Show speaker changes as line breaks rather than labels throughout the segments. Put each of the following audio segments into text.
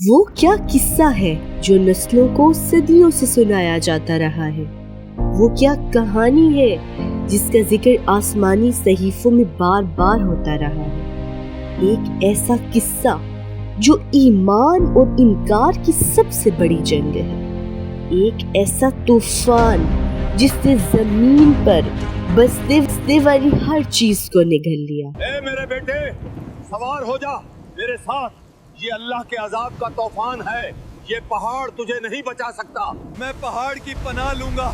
وہ کیا قصہ ہے جو نسلوں کو صدیوں سے سنایا جاتا رہا ہے؟ وہ کیا کہانی ہے جس کا ذکر آسمانی صحیفوں میں بار بار ہوتا رہا ہے؟ ایک ایسا قصہ جو ایمان اور انکار کی سب سے بڑی جنگ ہے، ایک ایسا طوفان جس نے زمین پر بسنے والی ہر چیز کو نگل لیا۔
اے میرے بیٹے، سوار ہو جا میرے ساتھ، یہ اللہ کے عذاب کا طوفان ہے، یہ پہاڑ تجھے نہیں بچا سکتا، میں پہاڑ کی پناہ لوں گا۔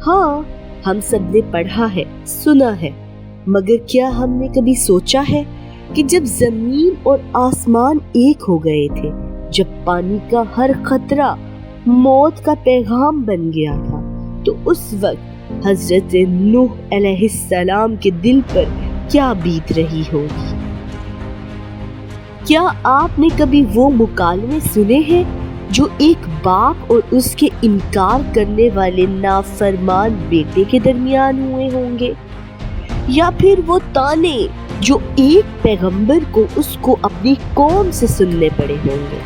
ہاں، ہم سب نے پڑھا ہے، سنا ہے، مگر کیا ہم نے کبھی سوچا ہے کہ جب زمین اور آسمان ایک ہو گئے تھے، جب پانی کا ہر قطرہ موت کا پیغام بن گیا تھا، تو اس وقت حضرت نوح علیہ السلام کے دل پر کیا بیت رہی ہوگی؟ کیا آپ نے کبھی وہ مکالمے سنے ہیں جو ایک باپ اور اس کے انکار کرنے والے نافرمان بیٹے کے درمیان ہوئے ہوں گے؟ یا پھر وہ تانے جو ایک پیغمبر کو اس کو اپنی قوم سے سننے پڑے ہوں گے؟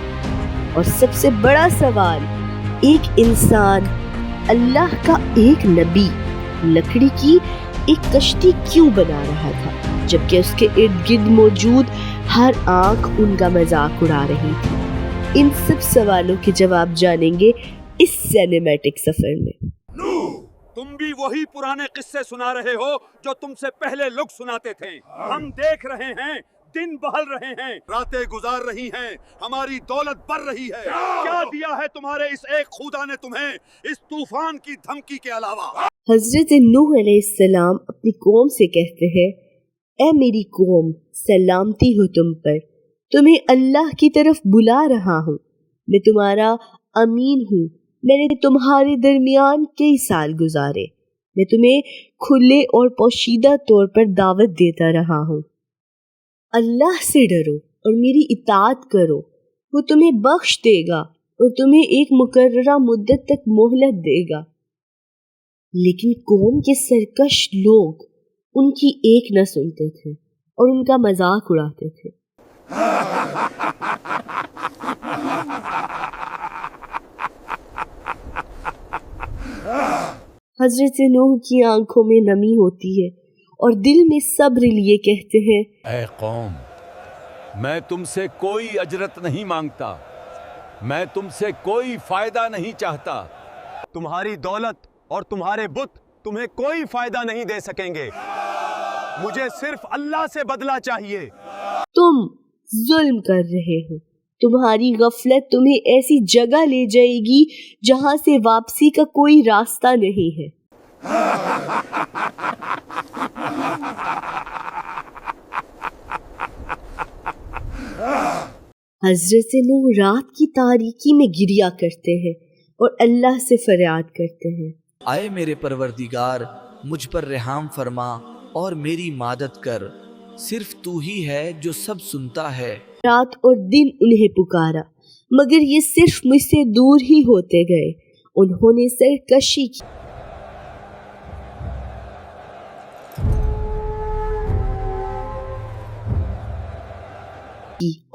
اور سب سے بڑا سوال، ایک انسان، اللہ کا ایک نبی، لکڑی کی ایک کشتی کیوں بنا رہا تھا جبکہ اس کے ارد گرد موجود ہر آنکھ ان کا مذاق اڑا رہی تھی؟ ان سب سوالوں کے جواب جانیں گے اس سینیمیٹک سفر میں۔
تم بھی وہی پرانے قصے سنا رہے ہو جو تم سے پہلے لوگ سناتے تھے۔ ہم دیکھ رہے ہیں، دن بہل رہے ہیں، راتیں گزار رہی ہیں، ہماری دولت بڑھ رہی ہے۔ کیا دیا ہے تمہارے اس ایک خدا نے تمہیں اس طوفان کی دھمکی کے علاوہ؟
حضرت نوح علیہ السلام اپنی قوم سے کہتے ہیں، اے میری قوم، سلامتی ہو تم پر، تمہیں اللہ کی طرف بلا رہا ہوں، میں تمہارا امین ہوں، میں نے تمہارے درمیان کئی سال گزارے، میں تمہیں کھلے اور پوشیدہ طور پر دعوت دیتا رہا ہوں، اللہ سے ڈرو اور میری اطاعت کرو، وہ تمہیں بخش دے گا اور تمہیں ایک مقررہ مدت تک مہلت دے گا۔ لیکن قوم کے سرکش لوگ ان کی ایک نہ سنتے تھے اور ان کا مذاق اڑاتے تھے۔ حضرت نوح کی آنکھوں میں نمی ہوتی ہے اور دل میں صبر لیے کہتے ہیں،
اے قوم، میں تم سے کوئی اجرت نہیں مانگتا، میں تم سے کوئی فائدہ نہیں چاہتا، تمہاری دولت اور تمہارے بت تمہیں کوئی فائدہ نہیں دے سکیں گے، مجھے صرف اللہ سے بدلہ چاہیے۔
تم ظلم کر رہے ہو، تمہاری غفلت تمہیں ایسی جگہ لے جائے گی جہاں سے واپسی کا کوئی راستہ نہیں ہے۔ حضرت نوح رات کی تاریکی میں گریا کرتے ہیں اور اللہ سے فریاد کرتے ہیں،
اے میرے پروردگار، مجھ پر رحم فرما اور میری مدد کر، صرف تو ہی ہے جو سب سنتا ہے۔
رات اور دن انہیں پکارا مگر یہ صرف مجھ سے دور ہی ہوتے گئے، انہوں نے سرکشی کی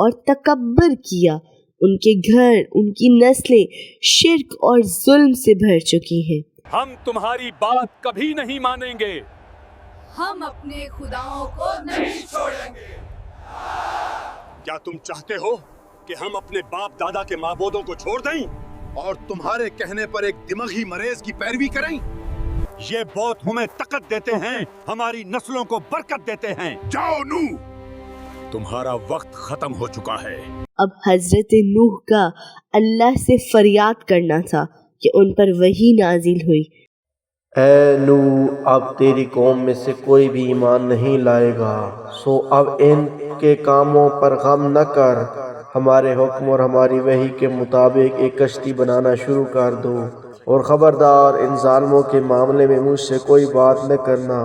اور تکبر کیا، ان کے گھر، ان کی نسلیں شرک اور ظلم سے بھر چکی ہیں۔
ہم تمہاری بات کبھی نہیں مانیں گے،
ہم اپنے خداؤں کو نہیں چھوڑیں گے۔
کیا تم چاہتے ہو کہ ہم اپنے باپ دادا کے معبودوں کو چھوڑ دیں اور تمہارے کہنے پر ایک دماغی مریض کی پیروی کریں؟ یہ بت ہمیں طاقت دیتے ہیں، ہماری نسلوں کو برکت دیتے ہیں۔ جاؤ نوح، تمہارا وقت ختم ہو چکا ہے۔
اب حضرت نوح کا اللہ سے فریاد کرنا تھا کہ ان پر وحی نازل ہوئی،
اے نوح، اب تیری قوم میں سے کوئی بھی ایمان نہیں لائے گا، سو اب ان کے کاموں پر غم نہ کر، ہمارے حکم اور ہماری وحی کے مطابق ایک کشتی بنانا شروع کر دو، اور خبردار ان ظالموں کے معاملے میں مجھ سے کوئی بات نہ کرنا،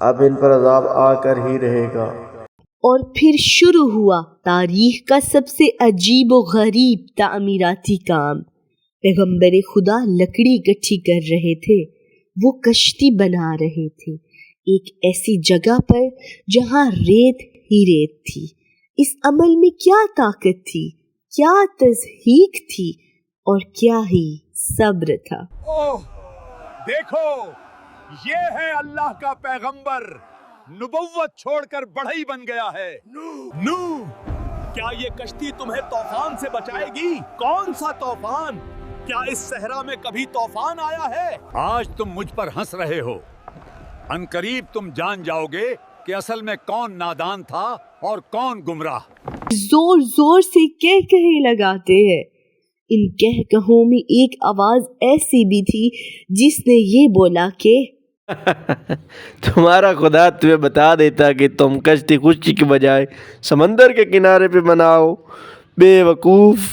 اب ان پر عذاب آ کر ہی رہے گا۔
اور پھر شروع ہوا تاریخ کا سب سے عجیب و غریب تعمیراتی کام۔ پیغمبر خدا لکڑی اکٹھی کر رہے تھے، وہ کشتی بنا رہے تھے، ایک ایسی جگہ پر جہاں ریت ہی ریت تھی۔ اس عمل میں کیا طاقت تھی، کیا تضحیق تھی اور کیا ہی صبر تھا۔
اوہ دیکھو، یہ ہے اللہ کا پیغمبر، نبوت چھوڑ کر بڑھئی بن گیا ہے۔ نوح، کیا یہ کشتی تمہیں طوفان سے بچائے گی؟ کون سا طوفان؟ کیا اس صحرا میں کبھی طوفان آیا ہے؟ آج تم مجھ پر ہنس رہے ہو، ان قریب تم جان جاؤ گے کہ اصل میں کون نادان تھا اور کون گمراہ۔
زور زور سے کہہ کہے لگاتے ہیں۔ ان کہہ کہوں میں ایک آواز ایسی بھی تھی جس نے یہ بولا کہ
تمہارا خدا تمہیں بتا دیتا کہ تم کشتی خشکی کے بجائے سمندر کے کنارے پہ بناؤ، بے وقوف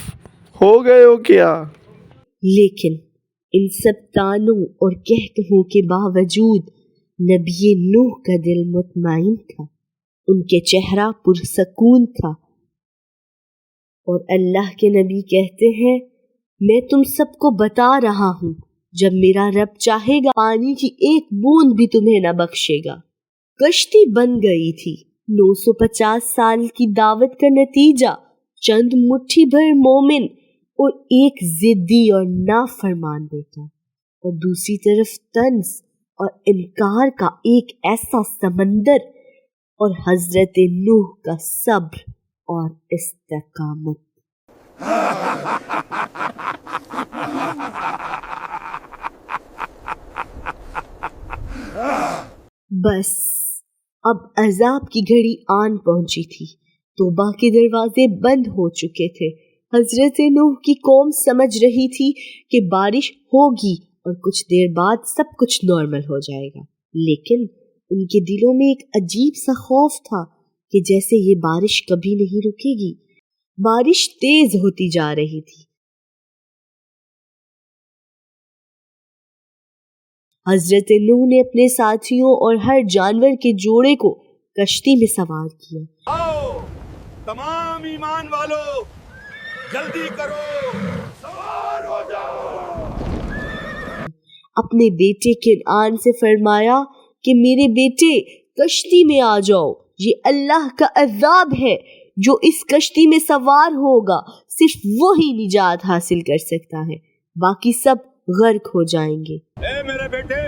ہو گئے ہو کیا؟
لیکن ان سب تانوں اور کہہ کہوں کے باوجود نبی نوح کا دل مطمئن تھا، ان کے چہرہ پرسکون تھا، اور اللہ کے نبی کہتے ہیں میں تم سب کو بتا رہا ہوں جب میرا رب چاہے گا پانی کی ایک بوند بھی تمہیں نہ بخشے گا۔ کشتی بن گئی تھی۔ 950 سال کی دعوت کا نتیجہ چند مٹھی بھر مومن اور ایک ضدی اور نافرمان بیٹا، اور دوسری طرف طنز اور انکار کا ایک ایسا سمندر، اور حضرت نوح کا صبر اور استقامت۔ بس اب عذاب کی گھڑی آن پہنچی تھی۔ توبہ کے دروازے بند ہو چکے تھے۔ حضرت نوح کی قوم سمجھ رہی تھی کہ بارش ہوگی اور کچھ دیر بعد سب کچھ نارمل ہو جائے گا، لیکن ان کے دلوں میں ایک عجیب سا خوف تھا کہ جیسے یہ بارش کبھی نہیں رکے گی۔ بارش تیز ہوتی جا رہی تھی۔ حضرت نوح نے اپنے ساتھیوں اور ہر جانور کے جوڑے کو کشتی میں سوار کیا۔
آؤ تمام ایمان والو، جلدی کرو، سوار ہو جاؤ۔
اپنے بیٹے کنعان سے فرمایا کہ میرے بیٹے کشتی میں آ جاؤ، یہ اللہ کا عذاب ہے، جو اس کشتی میں سوار ہوگا صرف وہی نجات حاصل کر سکتا ہے، باقی سب غرق ہو جائیں گے۔
اے میرے بیٹے،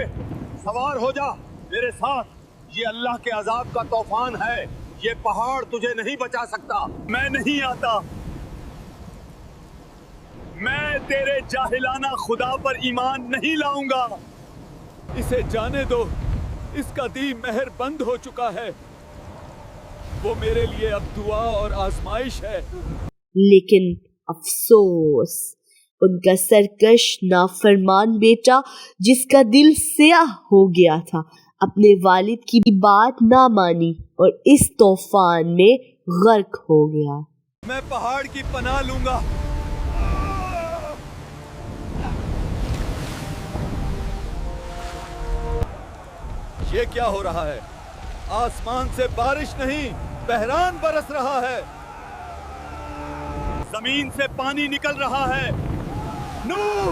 سوار ہو جا میرے ساتھ، یہ اللہ کے عذاب کا طوفان ہے، یہ پہاڑ تجھے نہیں بچا سکتا۔ میں نہیں آتا، میں تیرے جاہلانہ خدا پر ایمان نہیں لاؤں گا۔ اسے جانے دو، اس کا دین مہر بند ہو چکا ہے، وہ میرے لیے اب دعا اور آزمائش ہے۔
لیکن افسوس، ان کا سرکش نافرمان بیٹا جس کا دل سیاہ ہو گیا تھا، اپنے والد کی بات نہ مانی اور اس طوفان میں غرق ہو گیا۔
میں پہاڑ کی پناہ لوں گا۔ یہ کیا ہو رہا ہے؟ آسمان سے بارش نہیں، بحران برس رہا ہے، زمین سے پانی نکل رہا ہے۔ نوح،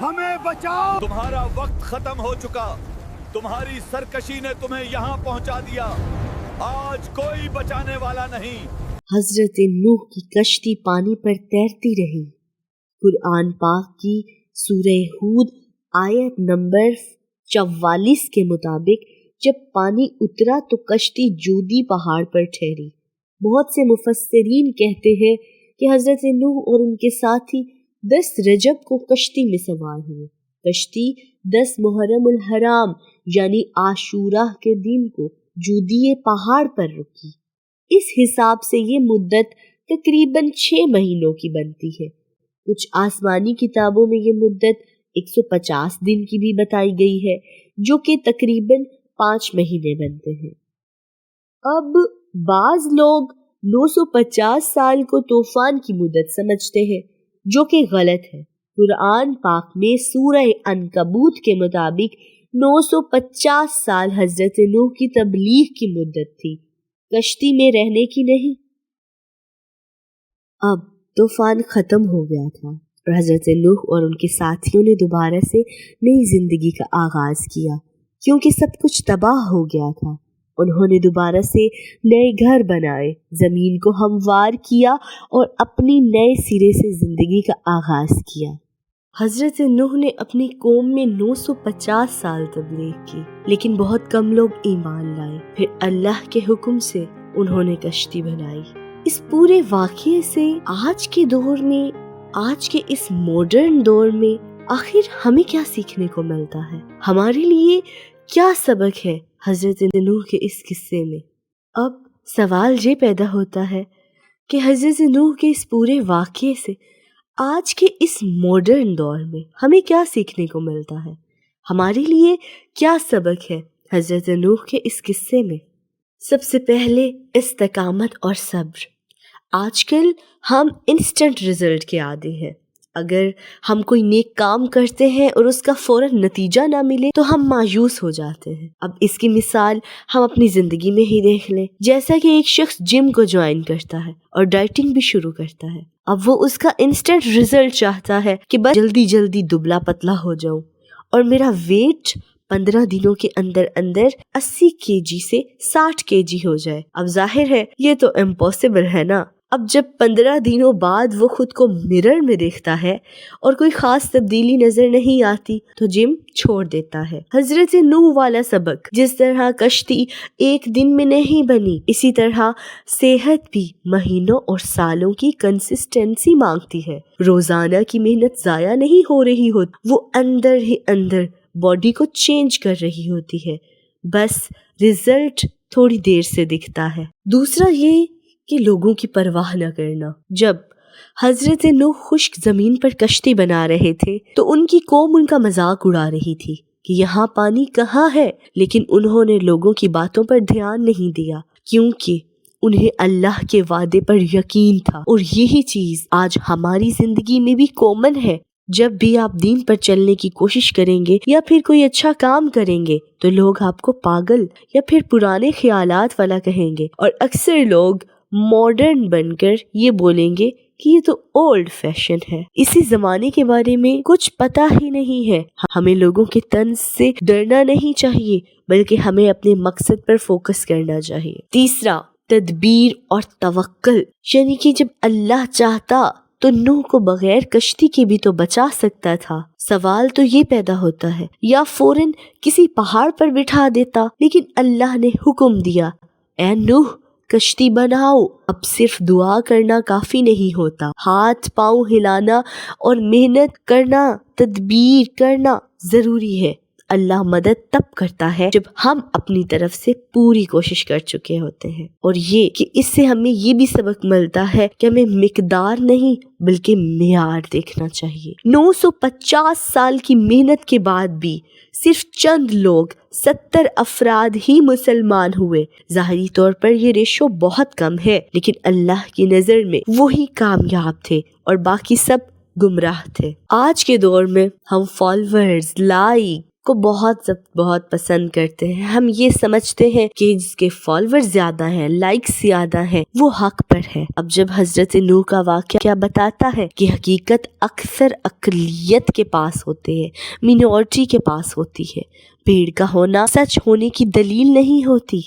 ہمیں بچاؤ، تمہارا وقت ختم ہو چکا، تمہاری سرکشی نے تمہیں یہاں پہنچا دیا، آج کوئی بچانے والا نہیں۔
حضرت نوح کی کشتی پانی پر تیرتی رہی۔ قرآن پاک کی سورہ ہود آیت نمبر 44 کے مطابق جب پانی اترا تو کشتی جودی پہاڑ پر ٹھہری۔ بہت سے مفسرین کہتے ہیں کہ حضرت نوح اور ان کے ساتھی 10 رجب کو کشتی میں سوار ہوئے۔ کشتی 10 محرم الحرام یعنی عاشورہ کے دن کو جودی پہاڑ پر رکی۔ اس حساب سے یہ مدت تقریباً 6 مہینوں کی بنتی ہے۔ کچھ آسمانی کتابوں میں یہ مدت 150 دن کی بھی بتائی گئی ہے، جو کہ تقریباً 5 مہینے بنتے ہیں۔ اب بعض لوگ 950 سال کو طوفان کی مدت سمجھتے ہیں، جو کہ غلط ہے۔ قرآن پاک میں سورہ عنکبوت کے مطابق 950 سال حضرت نوح کی تبلیغ کی مدت تھی، کشتی میں رہنے کی نہیں۔ اب طوفان ختم ہو گیا تھا، اور حضرت نوح اور ان کے ساتھیوں نے دوبارہ سے نئی زندگی کا آغاز کیا، کیونکہ سب کچھ تباہ ہو گیا تھا۔ انہوں نے دوبارہ سے نئے گھر بنائے، زمین کو ہموار کیا اور اپنی نئے سرے سے زندگی کا آغاز کیا۔ حضرت نوح نے اپنی قوم میں 950 سال تبلیغ کی، لیکن بہت کم لوگ ایمان لائے۔ پھر اللہ کے حکم سے انہوں نے کشتی بنائی۔ اس پورے واقعے سے آج کے دور میں، آج کے اس ماڈرن دور میں آخر ہمیں کیا سیکھنے کو ملتا ہے؟ ہمارے لیے کیا سبق ہے حضرت نوح کے اس قصے میں؟ اب سوال یہ پیدا ہوتا ہے کہ حضرت نوح کے اس پورے واقعے سے آج کے اس ماڈرن دور میں ہمیں کیا سیکھنے کو ملتا ہے؟ ہمارے لیے کیا سبق ہے حضرت نوح کے اس قصے میں؟ سب سے پہلے استقامت اور صبر۔ آج کل ہم انسٹنٹ رزلٹ کے عادی ہیں۔ اگر ہم کوئی نیک کام کرتے ہیں اور اس کا فوراً نتیجہ نہ ملے تو ہم مایوس ہو جاتے ہیں۔ اب اس کی مثال ہم اپنی زندگی میں ہی دیکھ لیں۔ جیسا کہ ایک شخص جم کو جوائن کرتا ہے اور ڈائٹنگ بھی شروع کرتا ہے، اب وہ اس کا انسٹنٹ رزلٹ چاہتا ہے کہ بس جلدی جلدی دبلا پتلا ہو جاؤں اور میرا ویٹ 15 دنوں کے اندر 80 kg سے 60 kg ہو جائے۔ اب ظاہر ہے یہ تو امپاسبل ہے نا۔ اب جب 15 دنوں بعد وہ خود کو مرر میں دیکھتا ہے اور کوئی خاص تبدیلی نظر نہیں آتی تو جم چھوڑ دیتا ہے۔ حضرت نوح والا سبق، جس طرح کشتی ایک دن میں نہیں بنی، اسی طرح صحت بھی مہینوں اور سالوں کی کنسسٹنسی مانگتی ہے۔ روزانہ کی محنت ضائع نہیں ہو رہی ہوتی، وہ اندر ہی اندر باڈی کو چینج کر رہی ہوتی ہے، بس رزلٹ تھوڑی دیر سے دکھتا ہے۔ دوسرا یہ کہ لوگوں کی پرواہ نہ کرنا۔ جب حضرت نوح خشک زمین پر کشتی بنا رہے تھے تو ان کی قوم ان کا مذاق اڑا رہی تھی کہ یہاں پانی کہاں ہے، لیکن انہوں نے لوگوں کی باتوں پر دھیان نہیں دیا، کیونکہ انہیں اللہ کے وعدے پر یقین تھا۔ اور یہی چیز آج ہماری زندگی میں بھی کامن ہے۔ جب بھی آپ دین پر چلنے کی کوشش کریں گے یا پھر کوئی اچھا کام کریں گے تو لوگ آپ کو پاگل یا پھر پرانے خیالات والا کہیں گے، اور اکثر لوگ ماڈرن بن کر یہ بولیں گے کہ یہ تو اولڈ فیشن ہے، اسی زمانے کے بارے میں کچھ پتہ ہی نہیں ہے۔ ہمیں لوگوں کے طنز سے ڈرنا نہیں چاہیے، بلکہ ہمیں اپنے مقصد پر فوکس کرنا چاہیے۔ تیسرا، تدبیر اور توکل، یعنی کہ جب اللہ چاہتا تو نوح کو بغیر کشتی کے بھی تو بچا سکتا تھا۔ سوال تو یہ پیدا ہوتا ہے، یا فوراً کسی پہاڑ پر بٹھا دیتا، لیکن اللہ نے حکم دیا، اے نوح کشتی بناؤ۔ اب صرف دعا کرنا کافی نہیں ہوتا، ہاتھ پاؤں ہلانا اور محنت کرنا، تدبیر کرنا ضروری ہے۔ اللہ مدد تب کرتا ہے جب ہم اپنی طرف سے پوری کوشش کر چکے ہوتے ہیں۔ اور یہ کہ اس سے ہمیں یہ بھی سبق ملتا ہے کہ ہمیں مقدار نہیں بلکہ معیار دیکھنا چاہیے۔ 950 سال کی محنت کے بعد بھی صرف چند لوگ 70 افراد ہی مسلمان ہوئے۔ ظاہری طور پر یہ ریشو بہت کم ہے، لیکن اللہ کی نظر میں وہی کامیاب تھے اور باقی سب گمراہ تھے۔ آج کے دور میں ہم فالوورز، لائک کو بہت پسند کرتے ہیں۔ ہم یہ سمجھتے ہیں کہ جس کے فالوورز زیادہ ہیں، لائکس زیادہ ہیں، وہ حق پر ہے۔ اب جب حضرت نوح کا واقعہ کیا بتاتا ہے کہ حقیقت اکثر اقلیت کے پاس ہوتے ہیں، مینورٹی کے پاس ہوتی ہے۔ بھیڑ کا ہونا سچ ہونے کی دلیل نہیں ہوتی۔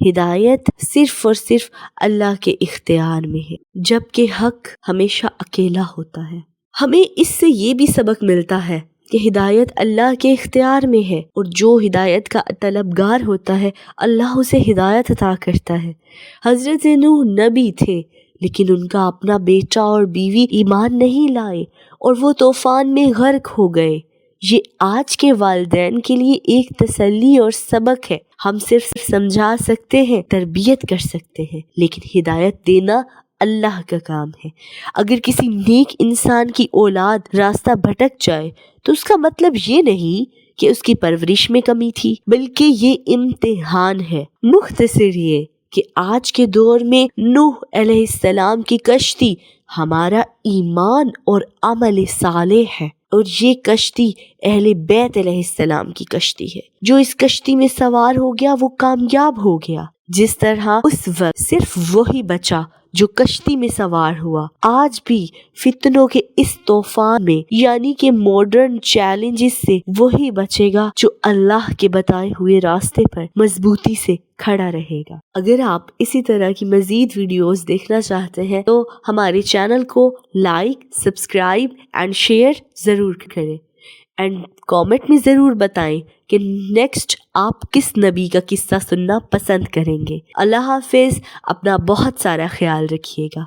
ہدایت صرف اور صرف اللہ کے اختیار میں ہے، جبکہ حق ہمیشہ اکیلا ہوتا ہے۔ ہمیں اس سے یہ بھی سبق ملتا ہے کہ ہدایت اللہ کے اختیار میں ہے، اور جو ہدایت کا طلبگار ہوتا ہے اللہ اسے ہدایت عطا کرتا ہے۔ حضرت نوح نبی تھے، لیکن ان کا اپنا بیٹا اور بیوی ایمان نہیں لائے اور وہ طوفان میں غرق ہو گئے۔ یہ آج کے والدین کے لیے ایک تسلی اور سبق ہے۔ ہم صرف سمجھا سکتے ہیں، تربیت کر سکتے ہیں، لیکن ہدایت دینا اللہ کا کام ہے۔ اگر کسی نیک انسان کی اولاد راستہ بھٹک جائے تو اس کا مطلب یہ نہیں کہ اس کی پرورش میں کمی تھی، بلکہ یہ امتحان ہے۔ مختصر یہ کہ آج کے دور میں نوح علیہ السلام کی کشتی ہمارا ایمان اور عمل صالح ہے، اور یہ کشتی اہل بیت علیہ السلام کی کشتی ہے۔ جو اس کشتی میں سوار ہو گیا وہ کامیاب ہو گیا، جس طرح اس وقت صرف وہی بچا جو کشتی میں سوار ہوا، آج بھی فتنوں کے اس طوفان میں یعنی کہ ماڈرن چیلنجز سے وہی بچے گا جو اللہ کے بتائے ہوئے راستے پر مضبوطی سے کھڑا رہے گا۔ اگر آپ اسی طرح کی مزید ویڈیوز دیکھنا چاہتے ہیں تو ہمارے چینل کو لائک، سبسکرائب اینڈ شیئر ضرور کریں، اینڈ کامنٹ میں ضرور بتائیں کہ نیکسٹ آپ کس نبی کا قصہ سننا پسند کریں گے۔ اللہ حافظ، اپنا بہت سارا خیال رکھیے گا۔